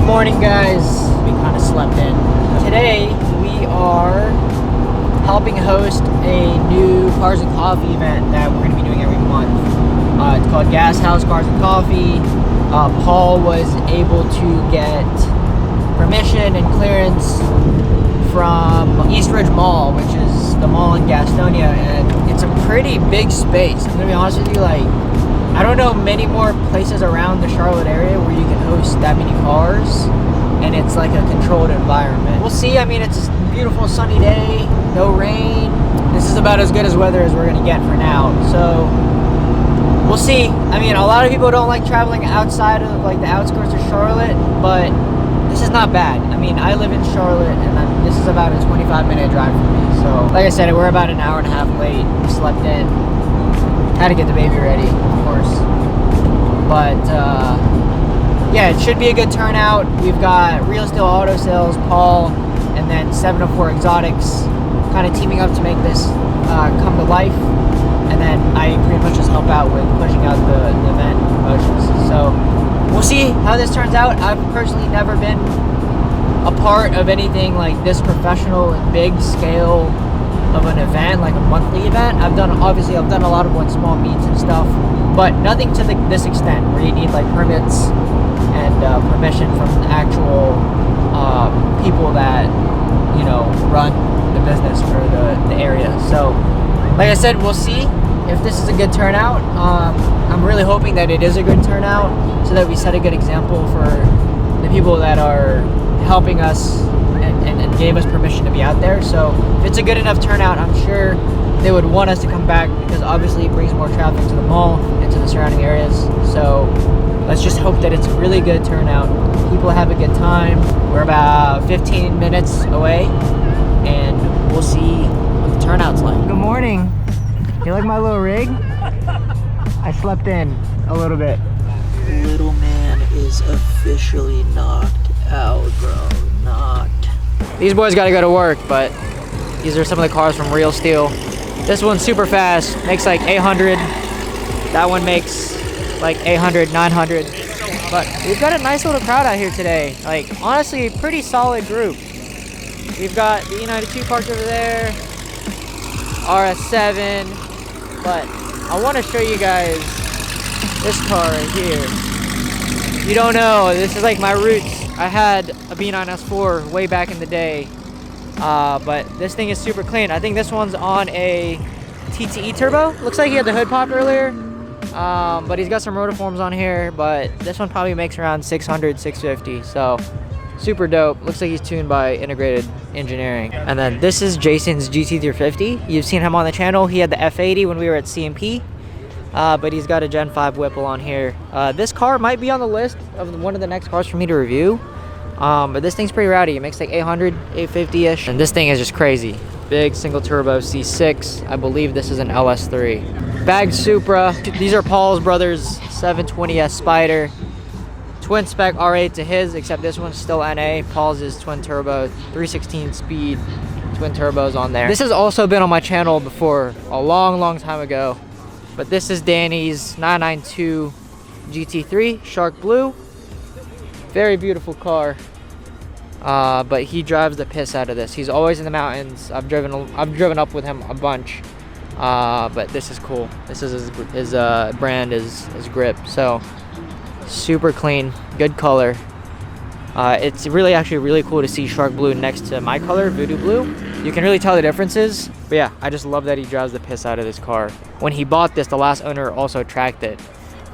morning, guys. We kind of slept in. Today we are helping host a new Cars and Coffee event that we're going to be doing every month. It's called Gas House Cars and Coffee. Paul was able to get permission and clearance from East Ridge Mall, which is the mall in Gastonia, and it's a pretty big space. I'm going to be honest with you, I don't know many more places around the Charlotte area where you can host that many cars and it's like a controlled environment. We'll see. I mean, it's a beautiful sunny day, no rain. This is about as good as weather as we're gonna get for now. So we'll see. I mean, a lot of people don't like traveling outside of like the outskirts of Charlotte, but this is not bad. I mean, I live in Charlotte and this is about a 25-minute drive for me. So like I said, we're about an hour and a half late. We slept in. Had to get the baby ready, of course. But yeah, it should be a good turnout. We've got Real Steel Auto Sales, Paul, and then 704 Exotics kind of teaming up to make this come to life. And then I pretty much just help out with pushing out the event promotions. So we'll see how this turns out. I've personally never been a part of anything like this professional and big scale of an event, like a monthly event. I've done a lot of like small meets and stuff, but nothing to this extent where you need like permits and permission from the actual people that run the business for the area. So like I said, we'll see if this is a good turnout. I'm really hoping that it is a good turnout so that we set a good example for the people that are helping us and gave us permission to be out there. So if it's a good enough turnout, I'm sure they would want us to come back because obviously it brings more traffic to the mall and to the surrounding areas. So let's just hope that it's a really good turnout. People have a good time. We're about 15 minutes away and we'll see what the turnout's like. Good morning. You like my little rig? I slept in a little bit. Little man is officially knocked out, bro. Knocked. These boys gotta go to work, but these are some of the cars from Real Steel. This one's super fast, makes like 800. That one makes like 800, 900. But we've got a nice little crowd out here today. Like, honestly, a pretty solid group. We've got the E92 parked over there, RS7, but I want to show you guys this car right here. You don't know, this is like my roots. I had a B9S4 way back in the day, but this thing is super clean. I think this one's on a TTE turbo. Looks like he had the hood popped earlier, but he's got some rotiforms on here, but this one probably makes around 600, 650, so super dope. Looks like he's tuned by Integrated Engineering. And then this is Jason's GT350. You've seen him on the channel. He had the F80 when we were at CMP. But he's got a Gen 5 Whipple on here. This car might be on the list of one of the next cars for me to review. But this thing's pretty rowdy. It makes like 800, 850-ish. And this thing is just crazy. Big single turbo C6. I believe this is an LS3. Bagged Supra. These are Paul's brother's 720S Spider. Twin spec R8 to his, except this one's still NA. Paul's is twin turbo, 316 speed, twin turbos on there. This has also been on my channel before, a long time ago. But this is Danny's 992 GT3 Shark Blue. Very beautiful car. But he drives the piss out of this. He's always in the mountains. I've driven up with him a bunch. But this is cool. This is his brand, his grip. So super clean, good color. It's actually really cool to see Shark Blue next to my color, Voodoo Blue. You can really tell the differences. But yeah, I just love that he drives the piss out of this car. When he bought this, the last owner also tracked it.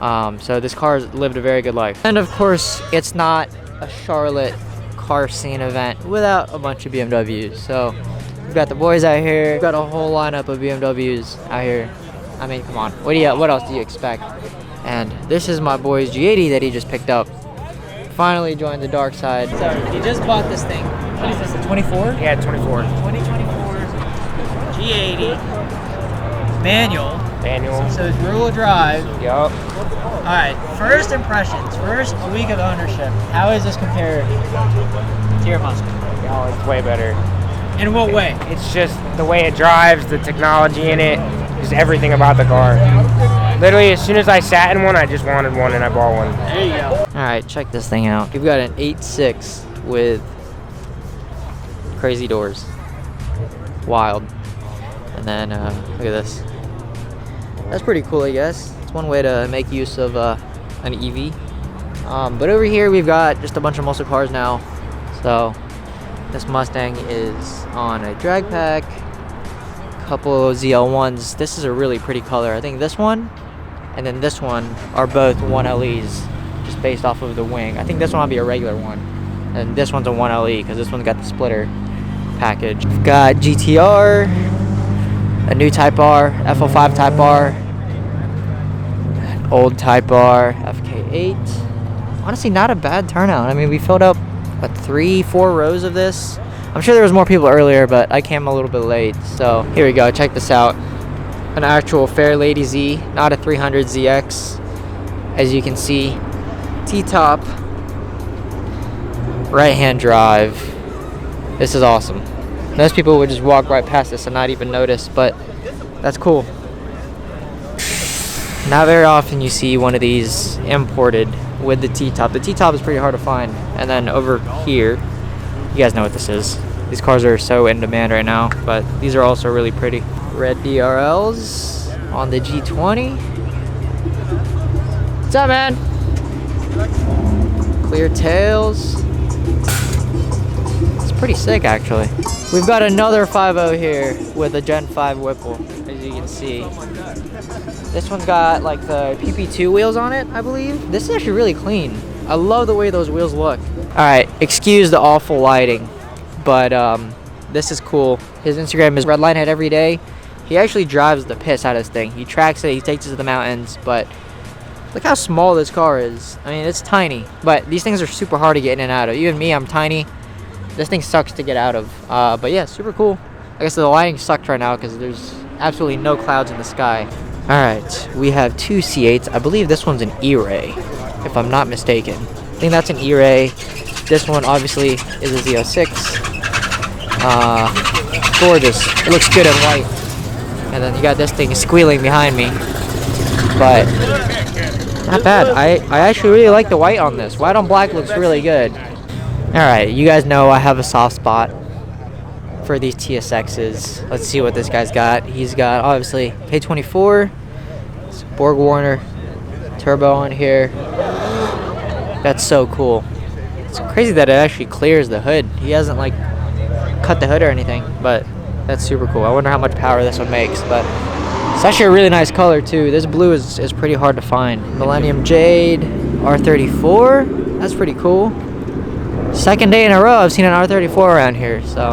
So this car has lived a very good life. And of course, it's not a Charlotte car scene event without a bunch of BMWs. So we've got the boys out here. We've got a whole lineup of BMWs out here. I mean, come on. What else do you expect? And this is my boy's G80 that he just picked up. Finally joined the dark side. So he just bought this thing. What is this, a 24? Yeah, 24. 2024 G80 manual. So it's rear-wheel drive. Yup. All right, first impressions, first week of ownership. How is this compared to your Mustang? Oh, it's way better. In what way? It's just the way it drives, the technology in it, just everything about the car. Literally, as soon as I sat in one, I just wanted one, and I bought one. There you go. All right, check this thing out. We've got an 8.6 with crazy doors. Wild. And then look at this. That's pretty cool, I guess. It's one way to make use of an EV. But over here we've got just a bunch of muscle cars now. So this Mustang is on a drag pack. Couple of ZL1s. This is a really pretty color. I think this one and then this one are both 1LEs, just based off of the wing. I think this one will be a regular one, and this one's a 1LE because this one's got the splitter package. We've got GTR, a new Type R, F05 Type R, old Type R, FK8. Honestly, not a bad turnout. I mean, we filled up, what, 3-4 rows of this. I'm sure there was more people earlier, but I came a little bit late. So here we go, check this out. An actual Fair Lady Z, not a 300ZX. As you can see, T-top, right-hand drive. This is awesome. Most people would just walk right past this and not even notice, but that's cool. Not very often you see one of these imported with the T-top. The T-top is pretty hard to find. And then over here, you guys know what this is. These cars are so in demand right now, but these are also really pretty. Red DRLs on the G20. What's up, man? Clear tails. It's pretty sick, actually. We've got another 5.0 here with a Gen 5 Whipple, as you can see. This one's got like the PP2 wheels on it, I believe. This is actually really clean. I love the way those wheels look. All right, excuse the awful lighting, but this is cool. His Instagram is redlinehead every day. He actually drives the piss out of this thing. He tracks it, he takes it to the mountains, but look how small this car is. I mean, it's tiny, but these things are super hard to get in and out of. Even me, I'm tiny. This thing sucks to get out of. But yeah, super cool. I guess the lighting sucked right now because there's absolutely no clouds in the sky. All right, we have two C8s. I believe this one's an E-Ray, if I'm not mistaken. I think that's an E-Ray. This one obviously is a Z06. Gorgeous. It looks good in white. And then you got this thing squealing behind me. But not bad. I actually really like the white on this. White on black looks really good. Alright, you guys know I have a soft spot for these TSXs. Let's see what this guy's got. He's got obviously K24, Borg Warner turbo on here. That's so cool. It's crazy that it actually clears the hood. He hasn't like cut the hood or anything, but that's super cool. I wonder how much power this one makes, but it's actually a really nice color too. This blue is pretty hard to find. Millennium Jade R34. That's pretty cool. Second day in a row I've seen an R34 around here, so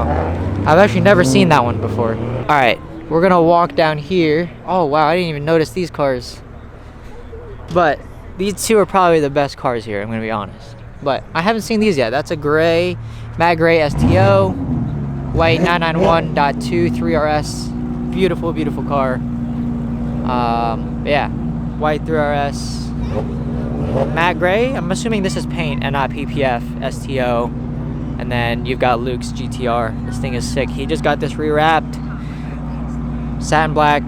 I've actually never seen that one before. Alright, we're gonna walk down here. Oh wow, I didn't even notice these cars. But these two are probably the best cars here, I'm gonna be honest. But I haven't seen these yet. That's a gray, matte gray STO, white 991.2 3RS. Beautiful, beautiful car. Yeah, white 3RS. Matte gray. I'm assuming this is paint and not PPF STO. And then you've got Luke's GTR. This thing is sick. He just got this rewrapped. Satin black.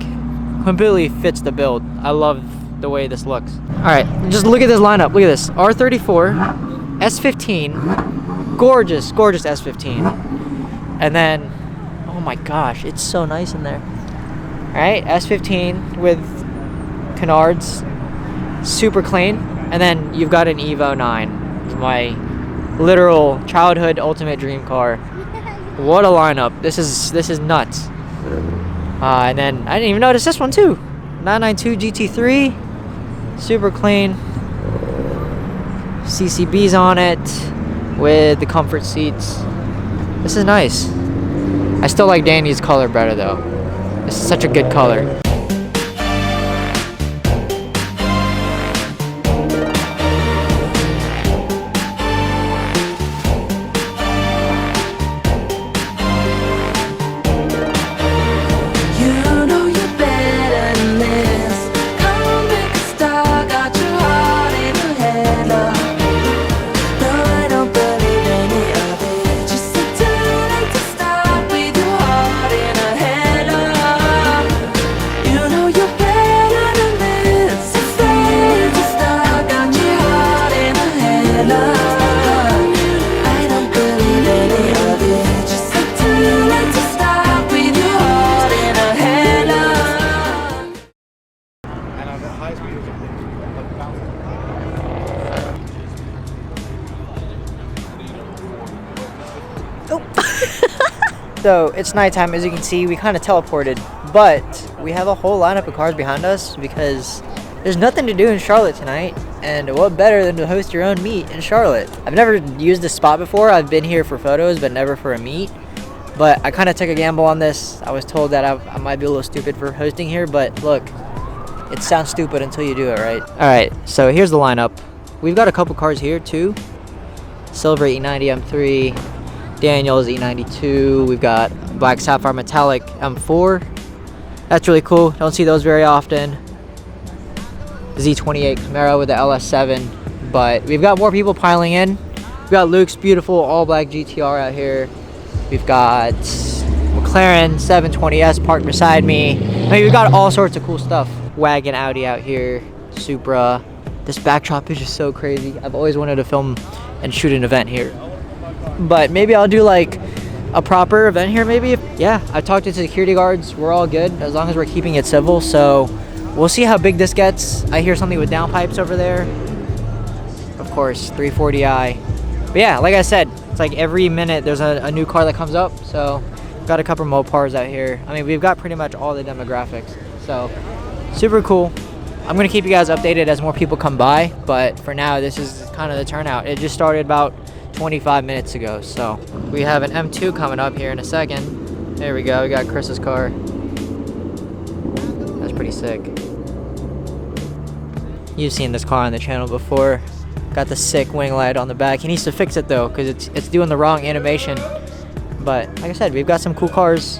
Completely fits the build. I love the way this looks. Alright, just look at this lineup. Look at this. R34, S15. Gorgeous, gorgeous S15. And then, oh my gosh, it's so nice in there. Alright, S15 with canards. Super clean. And then you've got an Evo 9. It's my literal childhood ultimate dream car. What a lineup. This is nuts. And then I didn't even notice this one too. 992 GT3. Super clean. CCB's on it with the comfort seats. This is nice. I still like Danny's color better though. This is such a good color. So it's nighttime, as you can see. We kind of teleported, but we have a whole lineup of cars behind us because there's nothing to do in Charlotte tonight, and what better than to host your own meet in Charlotte? I've never used this spot before. I've been here for photos, but never for a meet. But I kind of took a gamble on this. I was told that I might be a little stupid for hosting here, but look, it sounds stupid until you do it, right? All right, so here's the lineup. We've got a couple cars here too. Silver E90 M3, Daniels E92. We've got Black Sapphire Metallic M4. That's really cool. Don't see those very often. Z28 Camaro with the LS7. But we've got more people piling in. We've got Luke's beautiful all-black GTR out here. We've got McLaren 720S parked beside me. I mean, we've got all sorts of cool stuff. Wagon Audi out here, Supra. This backdrop is just so crazy. I've always wanted to film and shoot an event here. But maybe I'll do like a proper event here maybe. Yeah, I talked to security guards. We're all good as long as we're keeping it civil. So we'll see how big this gets. I hear something with downpipes over there. Of course, 340i. But yeah, like I said, it's like every minute there's a new car that comes up. So got a couple Mopars out here. I mean, we've got pretty much all the demographics. So super cool. I'm gonna keep you guys updated as more people come by, but for now this is kind of the turnout. It just started about 25 minutes ago. So we have an M2 coming up here in a second. There we go, we got Chris's car. That's pretty sick. You've seen this car on the channel before. Got the sick wing light on the back. He needs to fix it though, because it's doing the wrong animation. But like I said, we've got some cool cars.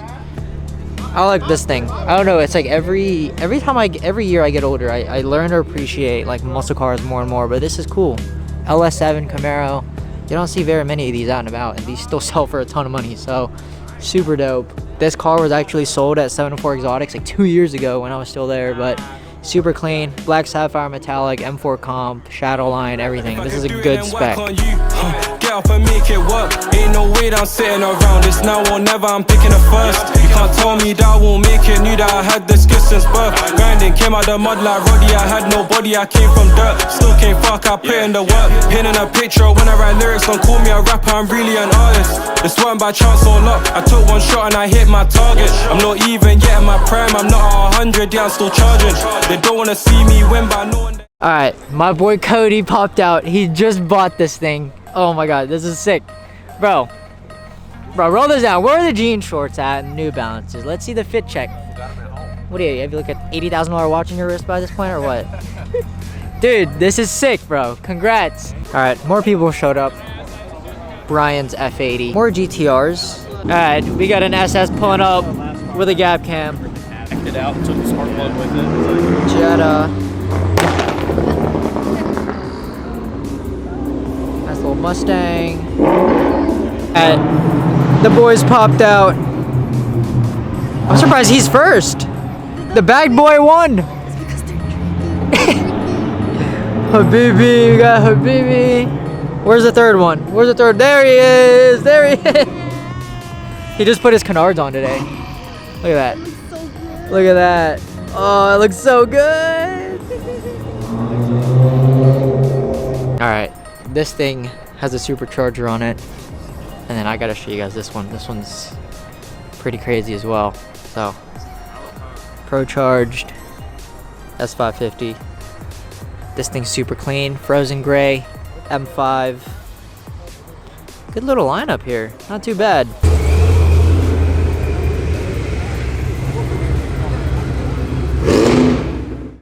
I like this thing. I don't know, it's like every year I get older, I learn to appreciate like muscle cars more and more, but this is cool. LS7 Camaro. You don't see very many of these out and about, and these still sell for a ton of money, so super dope. This car was actually sold at 704 Exotics like 2 years ago when I was still there, but super clean. Black Sapphire Metallic, M4 Comp, Shadow Line, everything. This is a good spec. Get up and make it work. Ain't no way that I'm sitting around. It's now or never, I'm picking it first. You can't tell me that I won't make it. Knew that I had the skills since birth. Grinding, came out the mud like Roddy. I had nobody, I came from dirt. Still came fuck, I put in the work. Pinning a picture when I write lyrics. Don't call me a rapper, I'm really an artist. This weren't by chance or luck. I took one shot and I hit my target. I'm not even yet in my prime. I'm not at 100, yeah, I'm still charging. They don't wanna see me win by knowing. Alright, my boy Cody popped out. He just bought this thing. Oh my god, this is sick. Bro, roll this down. Where are the jean shorts at and New Balances? Let's see the fit check. What do you have? You look at $80,000 watch on your wrist by this point or what? Dude, this is sick, bro. Congrats. Alright, more people showed up. Brian's F80. More GTRs. Alright, we got an SS pulling up with a gap cam. It out, took the spark plug with it. Jetta. Nice little Mustang. And the boys popped out. I'm surprised he's first. The bag boy won. Habibi, we got Habibi. Where's the third one? Where's the third? There he is. There he is. He just put his canards on today. Look at that. Look at that. Oh, it looks so good. All right, this thing has a supercharger on it. And then I gotta show you guys this one. This one's pretty crazy as well. So, Pro charged S550. This thing's super clean, frozen gray, M5. Good little lineup here, not too bad.